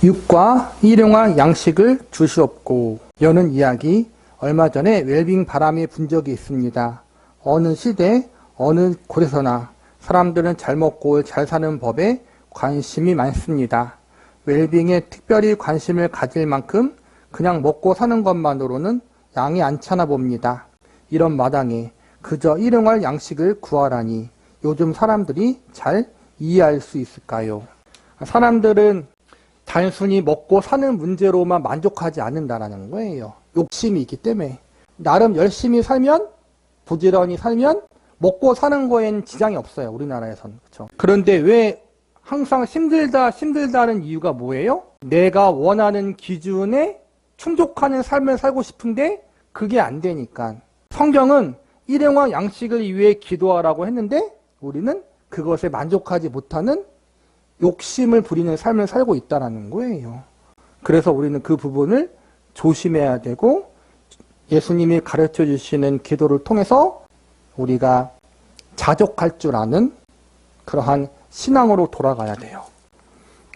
육과 일용할 양식을 주시옵고. 여는 이야기, 얼마 전에 웰빙 바람이 분 적이 있습니다. 어느 시대, 어느 곳에서나 사람들은 잘 먹고 잘 사는 법에 관심이 많습니다. 웰빙에 특별히 관심을 가질 만큼 그냥 먹고 사는 것만으로는 양이 안 차나 봅니다. 이런 마당에 그저 일용할 양식을 구하라니 요즘 사람들이 잘 이해할 수 있을까요? 사람들은 단순히 먹고 사는 문제로만 만족하지 않는다는 거예요. 욕심이 있기 때문에. 나름 열심히 살면, 부지런히 살면 먹고 사는 거에는 지장이 없어요. 우리나라에서는. 그렇죠? 그런데 왜 항상 힘들다는 이유가 뭐예요? 내가 원하는 기준에 충족하는 삶을 살고 싶은데 그게 안 되니까. 성경은 일용할 양식을 위해 기도하라고 했는데 우리는 그것에 만족하지 못하는 욕심을 부리는 삶을 살고 있다는 거예요. 그래서 우리는 그 부분을 조심해야 되고 예수님이 가르쳐 주시는 기도를 통해서 우리가 자족할 줄 아는 그러한 신앙으로 돌아가야 돼요.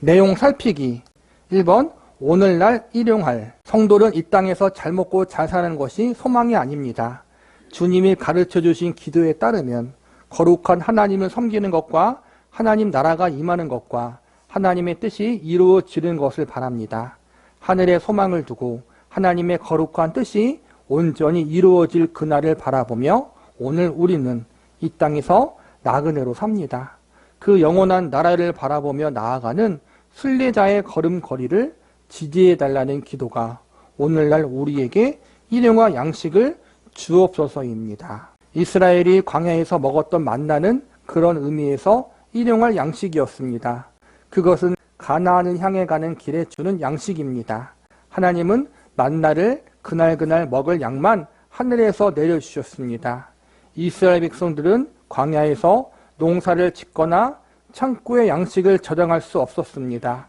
내용 살피기. 1번, 오늘날 일용할. 성도는 이 땅에서 잘 먹고 잘 사는 것이 소망이 아닙니다. 주님이 가르쳐 주신 기도에 따르면 거룩한 하나님을 섬기는 것과 하나님 나라가 임하는 것과 하나님의 뜻이 이루어지는 것을 바랍니다. 하늘에 소망을 두고 하나님의 거룩한 뜻이 온전히 이루어질 그날을 바라보며 오늘 우리는 이 땅에서 나그네로 삽니다. 그 영원한 나라를 바라보며 나아가는 순례자의 걸음걸이를 지지해달라는 기도가 오늘날 우리에게 일용할 양식을 주옵소서입니다. 이스라엘이 광야에서 먹었던 만나는 그런 의미에서 일용할 양식이었습니다. 그것은 가나안을 향해 가는 길에 주는 양식입니다. 하나님은 만나를 그날 먹을 양만 하늘에서 내려주셨습니다. 이스라엘 백성들은 광야에서 농사를 짓거나 창고에 양식을 저장할 수 없었습니다.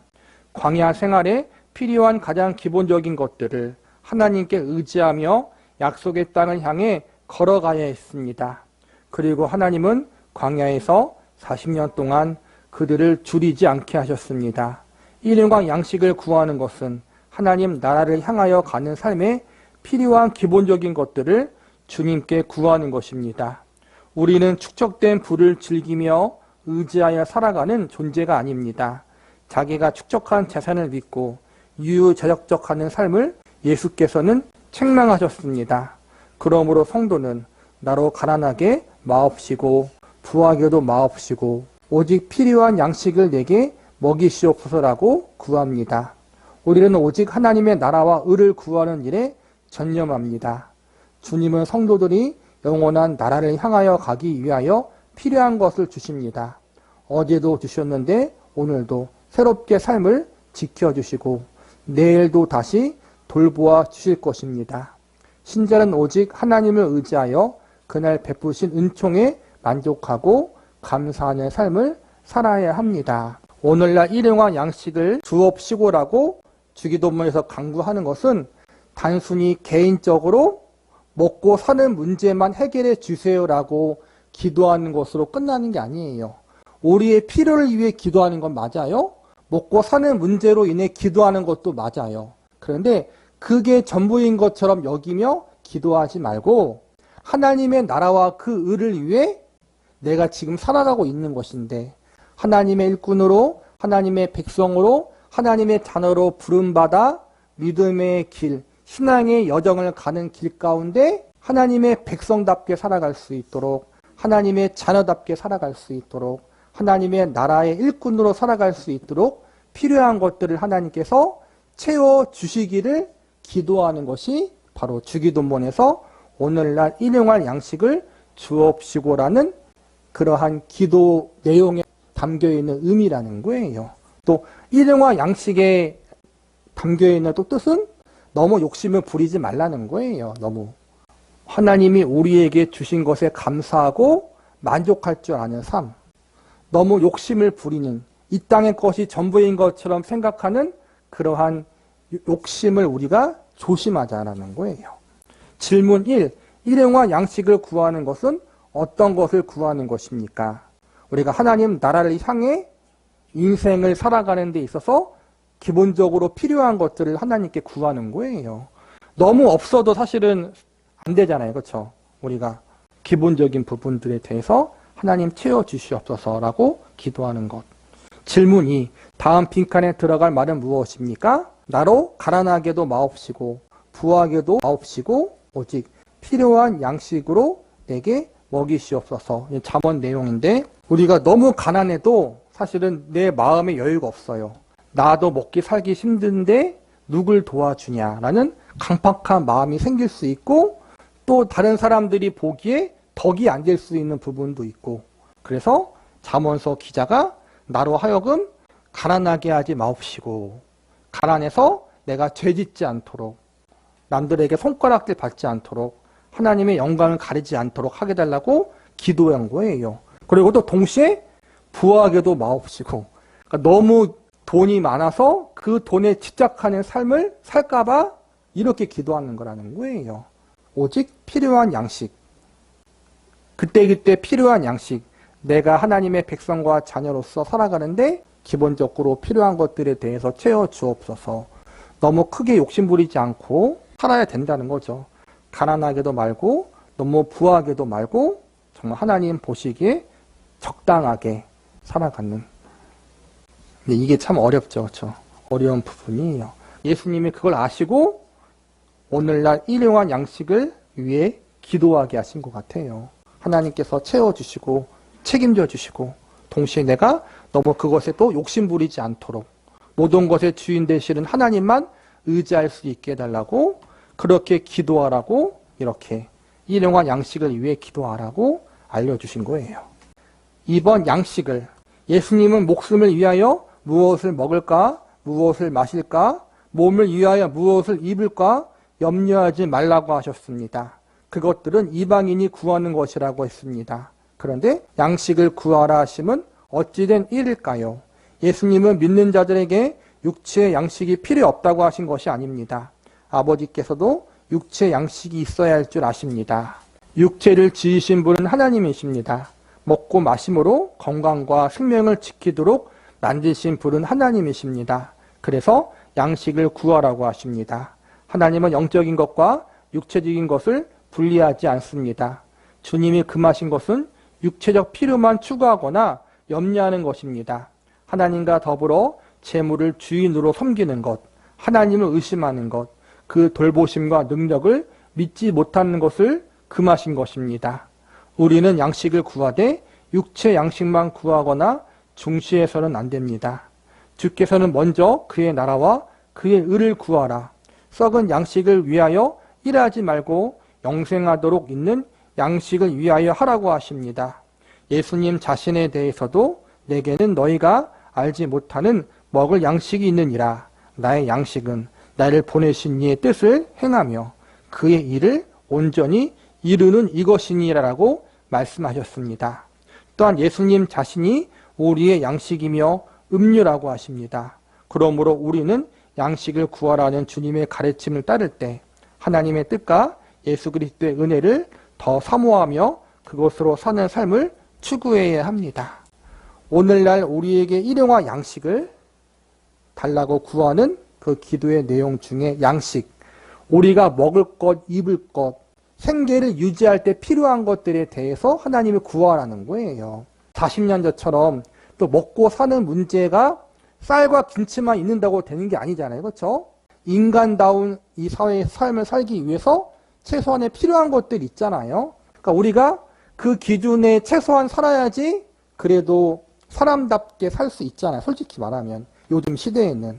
광야 생활에 필요한 가장 기본적인 것들을 하나님께 의지하며 약속의 땅을 향해 걸어가야 했습니다. 그리고 하나님은 광야에서 40년 동안 그들을 줄이지 않게 하셨습니다. 일용할 양식을 구하는 것은 하나님 나라를 향하여 가는 삶에 필요한 기본적인 것들을 주님께 구하는 것입니다. 우리는 축적된 부를 즐기며 의지하여 살아가는 존재가 아닙니다. 자기가 축적한 재산을 믿고 유유자적하는 삶을 예수께서는 책망하셨습니다. 그러므로 성도는 나로 가난하게 마옵시고 부하게도 마옵시고 오직 필요한 양식을 내게 먹이시옵소서라고 구합니다. 우리는 오직 하나님의 나라와 의를 구하는 일에 전념합니다. 주님은 성도들이 영원한 나라를 향하여 가기 위하여 필요한 것을 주십니다. 어제도 주셨는데 오늘도 새롭게 삶을 지켜주시고 내일도 다시 돌보아 주실 것입니다. 신자는 오직 하나님을 의지하여 그날 베푸신 은총에 만족하고 감사하는 삶을 살아야 합니다. 오늘날 일용할 양식을 주옵시고라고 주기도문에서 강구하는 것은 단순히 개인적으로 먹고 사는 문제만 해결해 주세요라고 기도하는 것으로 끝나는 게 아니에요. 우리의 필요를 위해 기도하는 건 맞아요. 먹고 사는 문제로 인해 기도하는 것도 맞아요. 그런데 그게 전부인 것처럼 여기며 기도하지 말고 하나님의 나라와 그 의를 위해 내가 지금 살아가고 있는 것인데 하나님의 일꾼으로 하나님의 백성으로 하나님의 자녀로 부름받아 믿음의 길, 신앙의 여정을 가는 길 가운데 하나님의 백성답게 살아갈 수 있도록 하나님의 자녀답게 살아갈 수 있도록 하나님의 나라의 일꾼으로 살아갈 수 있도록 필요한 것들을 하나님께서 채워주시기를 기도하는 것이 바로 주기도문에서 오늘날 일용할 양식을 주옵시고라는 그러한 기도 내용에 담겨있는 의미라는 거예요. 또 일용할 양식에 담겨있는 또 뜻은 너무 욕심을 부리지 말라는 거예요. 너무 하나님이 우리에게 주신 것에 감사하고 만족할 줄 아는 삶, 너무 욕심을 부리는 이 땅의 것이 전부인 것처럼 생각하는 그러한 욕심을 우리가 조심하자라는 거예요. 질문 1. 일용할 양식을 구하는 것은 어떤 것을 구하는 것입니까? 우리가 하나님 나라를 향해 인생을 살아가는 데 있어서 기본적으로 필요한 것들을 하나님께 구하는 거예요. 너무 없어도 사실은 안 되잖아요. 그렇죠? 우리가 기본적인 부분들에 대해서 하나님 채워주시옵소서라고 기도하는 것. 질문 2. 다음 빈칸에 들어갈 말은 무엇입니까? 나로 가난하게도 마옵시고 부하게도 마옵시고 오직 필요한 양식으로 내게 먹이시옵소서. 잠언 내용인데 우리가 너무 가난해도 사실은 내 마음에 여유가 없어요. 나도 먹기 살기 힘든데 누굴 도와주냐라는 강팍한 마음이 생길 수 있고 또 다른 사람들이 보기에 덕이 안 될 수 있는 부분도 있고 그래서 잠언서 기자가 나로 하여금 가난하게 하지 마옵시고 가난해서 내가 죄짓지 않도록 남들에게 손가락질 받지 않도록 하나님의 영광을 가리지 않도록 하게 달라고 기도한 거예요. 그리고 또 동시에 부하게도 마옵시고 그러니까 너무 돈이 많아서 그 돈에 집착하는 삶을 살까봐 이렇게 기도하는 거라는 거예요. 오직 필요한 양식 그때그때 필요한 양식 내가 하나님의 백성과 자녀로서 살아가는데 기본적으로 필요한 것들에 대해서 채워주옵소서. 너무 크게 욕심부리지 않고 살아야 된다는 거죠. 가난하게도 말고 너무 부하게도 말고 정말 하나님 보시기에 적당하게 살아가는. 근데 이게 참 어렵죠. 그렇죠? 어려운 부분이에요. 예수님이 그걸 아시고 오늘날 일용할 양식을 위해 기도하게 하신 것 같아요. 하나님께서 채워주시고 책임져 주시고 동시에 내가 너무 그것에 또 욕심부리지 않도록 모든 것의 주인 되시는 하나님만 의지할 수 있게 해달라고 그렇게 기도하라고 이렇게 일용할 양식을 위해 기도하라고 알려주신 거예요. 2번 양식을 예수님은 목숨을 위하여 무엇을 먹을까 무엇을 마실까 몸을 위하여 무엇을 입을까 염려하지 말라고 하셨습니다. 그것들은 이방인이 구하는 것이라고 했습니다. 그런데 양식을 구하라 하심은 어찌된 일일까요? 예수님은 믿는 자들에게 육체의 양식이 필요 없다고 하신 것이 아닙니다. 아버지께서도 육체의 양식이 있어야 할 줄 아십니다. 육체를 지으신 분은 하나님이십니다. 먹고 마심으로 건강과 생명을 지키도록 만드신 분은 하나님이십니다. 그래서 양식을 구하라고 하십니다. 하나님은 영적인 것과 육체적인 것을 분리하지 않습니다. 주님이 금하신 것은 육체적 필요만 추구하거나 염려하는 것입니다. 하나님과 더불어 재물을 주인으로 섬기는 것, 하나님을 의심하는 것, 그 돌보심과 능력을 믿지 못하는 것을 금하신 것입니다. 우리는 양식을 구하되 육체 양식만 구하거나 중시해서는 안 됩니다. 주께서는 먼저 그의 나라와 그의 의를 구하라. 썩은 양식을 위하여 일하지 말고 영생하도록 있는 양식을 위하여 하라고 하십니다. 예수님 자신에 대해서도 내게는 너희가 알지 못하는 먹을 양식이 있느니라. 나의 양식은 나를 보내신 이의 뜻을 행하며 그의 일을 온전히 이루는 이것이니라라고 말씀하셨습니다. 또한 예수님 자신이 우리의 양식이며 음료라고 하십니다. 그러므로 우리는 양식을 구하라는 주님의 가르침을 따를 때 하나님의 뜻과 예수 그리스도의 은혜를 더 사모하며 그것으로 사는 삶을 추구해야 합니다. 오늘날 우리에게 일용할 양식을 달라고 구하는 그 기도의 내용 중에 양식, 우리가 먹을 것, 입을 것, 생계를 유지할 때 필요한 것들에 대해서 하나님을 구하라는 거예요. 40년 전처럼 또 먹고 사는 문제가 쌀과 김치만 있는다고 되는 게 아니잖아요. 그렇죠? 인간다운 이 사회의 삶을 살기 위해서 최소한의 필요한 것들이 있잖아요. 그러니까 우리가 그 기준에 최소한 살아야지 그래도 사람답게 살 수 있잖아요. 솔직히 말하면 요즘 시대에는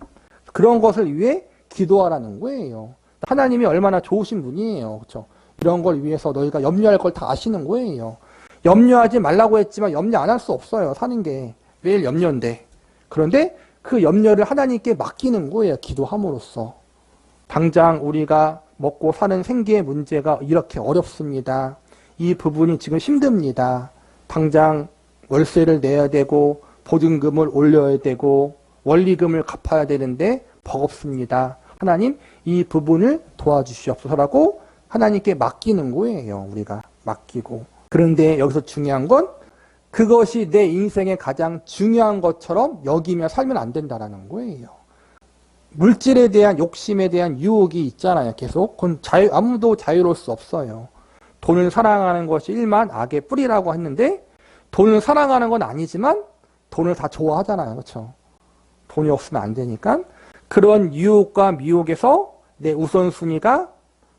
그런 것을 위해 기도하라는 거예요. 하나님이 얼마나 좋으신 분이에요. 그렇죠? 이런 걸 위해서 너희가 염려할 걸 다 아시는 거예요. 염려하지 말라고 했지만 염려 안 할 수 없어요. 사는 게 매일 염려인데. 그런데 그 염려를 하나님께 맡기는 거예요. 기도함으로써. 당장 우리가 먹고 사는 생계의 문제가 이렇게 어렵습니다. 이 부분이 지금 힘듭니다. 당장 월세를 내야 되고 보증금을 올려야 되고 원리금을 갚아야 되는데 버겁습니다. 하나님 이 부분을 도와주시옵소서라고 하나님께 맡기는 거예요. 우리가 맡기고. 그런데 여기서 중요한 건 그것이 내 인생의 가장 중요한 것처럼 여기며 살면 안 된다라는 거예요. 물질에 대한 욕심에 대한 유혹이 있잖아요. 계속. 그건 아무도 자유로울 수 없어요. 돈을 사랑하는 것이 일만 악의 뿌리라고 했는데 돈을 사랑하는 건 아니지만 돈을 다 좋아하잖아요. 그렇죠? 돈이 없으면 안 되니까 그런 유혹과 미혹에서 내 우선순위가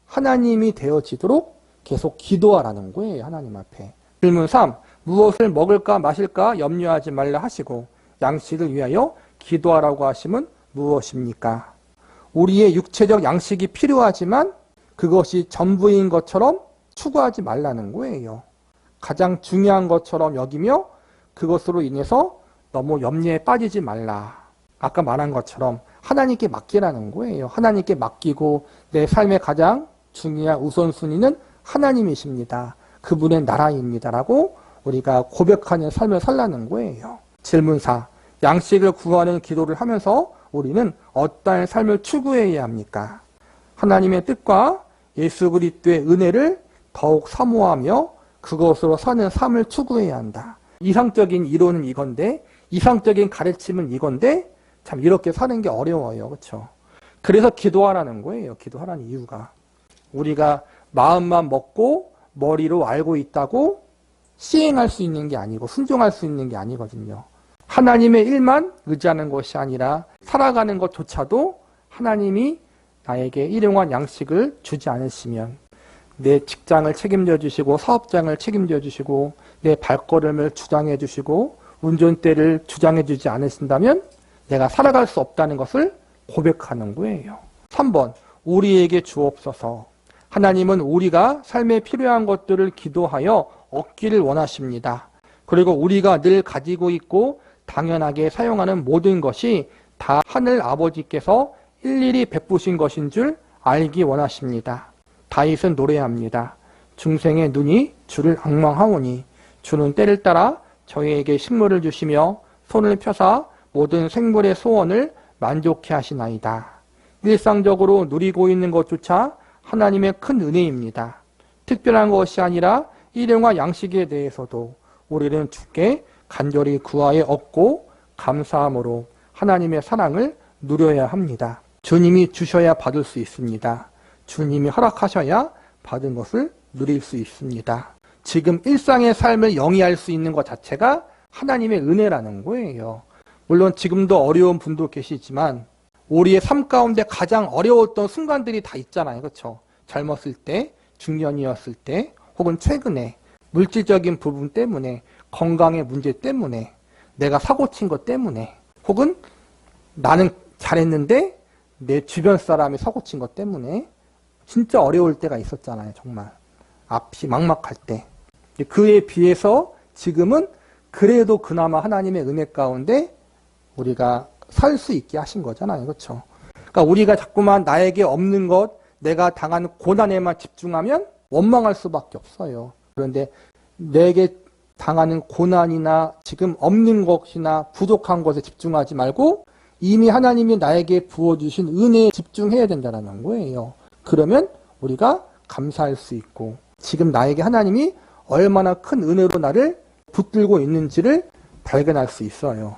하나님이 되어지도록 계속 기도하라는 거예요. 하나님 앞에. 질문 3. 무엇을 먹을까 마실까 염려하지 말라 하시고 양식을 위하여 기도하라고 하심은 무엇입니까? 우리의 육체적 양식이 필요하지만 그것이 전부인 것처럼 추구하지 말라는 거예요. 가장 중요한 것처럼 여기며 그것으로 인해서 너무 염려에 빠지지 말라. 아까 말한 것처럼 하나님께 맡기라는 거예요. 하나님께 맡기고 내 삶의 가장 중요한 우선순위는 하나님이십니다. 그분의 나라입니다라고 우리가 고백하는 삶을 살라는 거예요. 질문 4. 양식을 구하는 기도를 하면서 우리는 어떠한 삶을 추구해야 합니까? 하나님의 뜻과 예수 그리스도의 은혜를 더욱 사모하며 그것으로 사는 삶을 추구해야 한다. 이상적인 이론은 이건데 이상적인 가르침은 이건데 참 이렇게 사는 게 어려워요. 그렇죠? 그래서 기도하라는 거예요. 기도하라는 이유가. 우리가 마음만 먹고 머리로 알고 있다고 시행할 수 있는 게 아니고 순종할 수 있는 게 아니거든요. 하나님의 일만 의지하는 것이 아니라 살아가는 것조차도 하나님이 나에게 일용할 양식을 주지 않으시면 내 직장을 책임져 주시고 사업장을 책임져 주시고 내 발걸음을 주장해 주시고 운전대를 주장해 주지 않으신다면 내가 살아갈 수 없다는 것을 고백하는 거예요. 3번 우리에게 주옵소서. 하나님은 우리가 삶에 필요한 것들을 기도하여 얻기를 원하십니다. 그리고 우리가 늘 가지고 있고 당연하게 사용하는 모든 것이 다 하늘 아버지께서 일일이 베푸신 것인 줄 알기 원하십니다. 다윗은 노래합니다. 중생의 눈이 주를 앙망하오니 주는 때를 따라 저희에게 식물을 주시며 손을 펴사 모든 생물의 소원을 만족해 하시나이다. 일상적으로 누리고 있는 것조차 하나님의 큰 은혜입니다. 특별한 것이 아니라 일용할 양식에 대해서도 우리는 주께 간절히 구하여 얻고 감사함으로 하나님의 사랑을 누려야 합니다. 주님이 주셔야 받을 수 있습니다. 주님이 허락하셔야 받은 것을 누릴 수 있습니다. 지금 일상의 삶을 영위할 수 있는 것 자체가 하나님의 은혜라는 거예요. 물론 지금도 어려운 분도 계시지만 우리의 삶 가운데 가장 어려웠던 순간들이 다 있잖아요. 그렇죠? 젊었을 때, 중년이었을 때, 혹은 최근에 물질적인 부분 때문에, 건강의 문제 때문에, 내가 사고 친 것 때문에, 혹은 나는 잘했는데 내 주변 사람이 사고 친 것 때문에 진짜 어려울 때가 있었잖아요. 정말 앞이 막막할 때. 그에 비해서 지금은 그래도 그나마 하나님의 은혜 가운데 우리가 살 수 있게 하신 거잖아요. 그렇죠? 그러니까 우리가 자꾸만 나에게 없는 것, 내가 당한 고난에만 집중하면 원망할 수밖에 없어요. 그런데 내게 당하는 고난이나 지금 없는 것이나 부족한 것에 집중하지 말고 이미 하나님이 나에게 부어주신 은혜에 집중해야 된다는 거예요. 그러면 우리가 감사할 수 있고 지금 나에게 하나님이 얼마나 큰 은혜로 나를 붙들고 있는지를 발견할 수 있어요.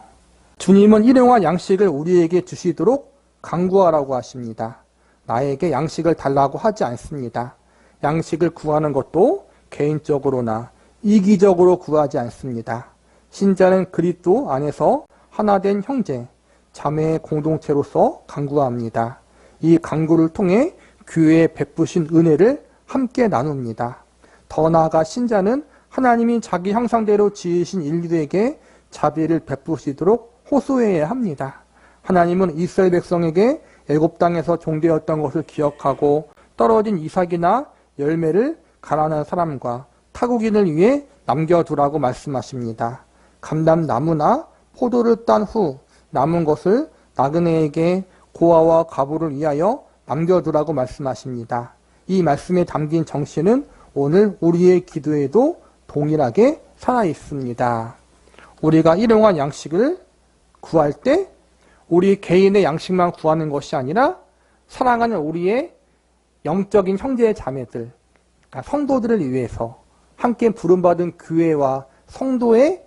주님은 일용할 양식을 우리에게 주시도록 간구하라고 하십니다. 나에게 양식을 달라고 하지 않습니다. 양식을 구하는 것도 개인적으로나 이기적으로 구하지 않습니다. 신자는 그리스도 안에서 하나된 형제, 자매의 공동체로서 간구합니다. 이 간구를 통해 교회에 베푸신 은혜를 함께 나눕니다. 더 나아가 신자는 하나님이 자기 형상대로 지으신 인류에게 자비를 베푸시도록 호소해야 합니다. 하나님은 이스라엘 백성에게 애굽 땅에서 종되었던 것을 기억하고 떨어진 이삭이나 열매를 가난한 사람과 타국인을 위해 남겨두라고 말씀하십니다. 감람나무나 포도를 딴 후 남은 것을 나그네에게 고아와 과부를 위하여 남겨두라고 말씀하십니다. 이 말씀에 담긴 정신은 오늘 우리의 기도에도 동일하게 살아있습니다. 우리가 일용할 양식을 구할 때 우리 개인의 양식만 구하는 것이 아니라 사랑하는 우리의 영적인 형제 자매들, 그러니까 성도들을 위해서 함께 부름받은 교회와 성도의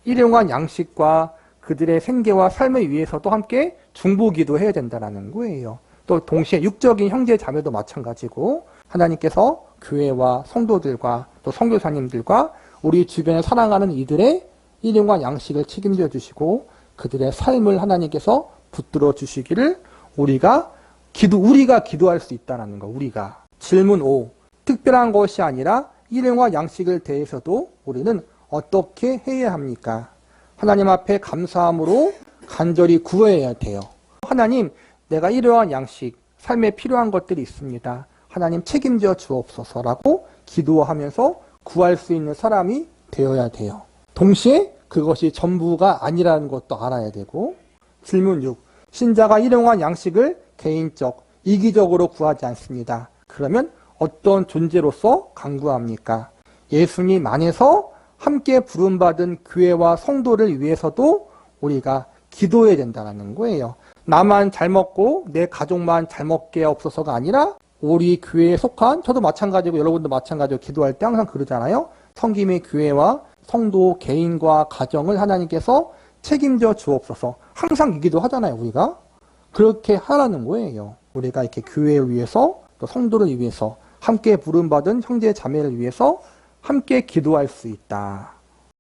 일용할 양식과 그들의 생계와 삶을 위해서도 함께 중보기도해야 된다는 거예요. 또 동시에 육적인 형제 자매도 마찬가지고 하나님께서 교회와 성도들과 또 선교사님들과 우리 주변에 사랑하는 이들의 일용과 양식을 책임져 주시고 그들의 삶을 하나님께서 붙들어 주시기를 우리가 기도할 수 있다는 거. 우리가. 질문 5. 특별한 것이 아니라 일용과 양식을 대해서도 우리는 어떻게 해야 합니까? 하나님 앞에 감사함으로 간절히 구해야 돼요. 하나님, 내가 일용한 양식, 삶에 필요한 것들이 있습니다. 하나님 책임져 주옵소서라고 기도하면서 구할 수 있는 사람이 되어야 돼요. 동시에 그것이 전부가 아니라는 것도 알아야 되고. 질문 6. 신자가 일용한 양식을 개인적, 이기적으로 구하지 않습니다. 그러면 어떤 존재로서 간구합니까? 예수님 안에서 함께 부름받은 교회와 성도를 위해서도 우리가 기도해야 된다는 거예요. 나만 잘 먹고 내 가족만 잘 먹게 없어서가 아니라 우리 교회에 속한, 저도 마찬가지고 여러분도 마찬가지고 기도할 때 항상 그러잖아요. 성김의 교회와 성도 개인과 가정을 하나님께서 책임져 주옵소서. 항상 이 기도하잖아요, 우리가. 그렇게 하라는 거예요. 우리가 이렇게 교회를 위해서 또 성도를 위해서 함께 부름받은 형제 자매를 위해서 함께 기도할 수 있다.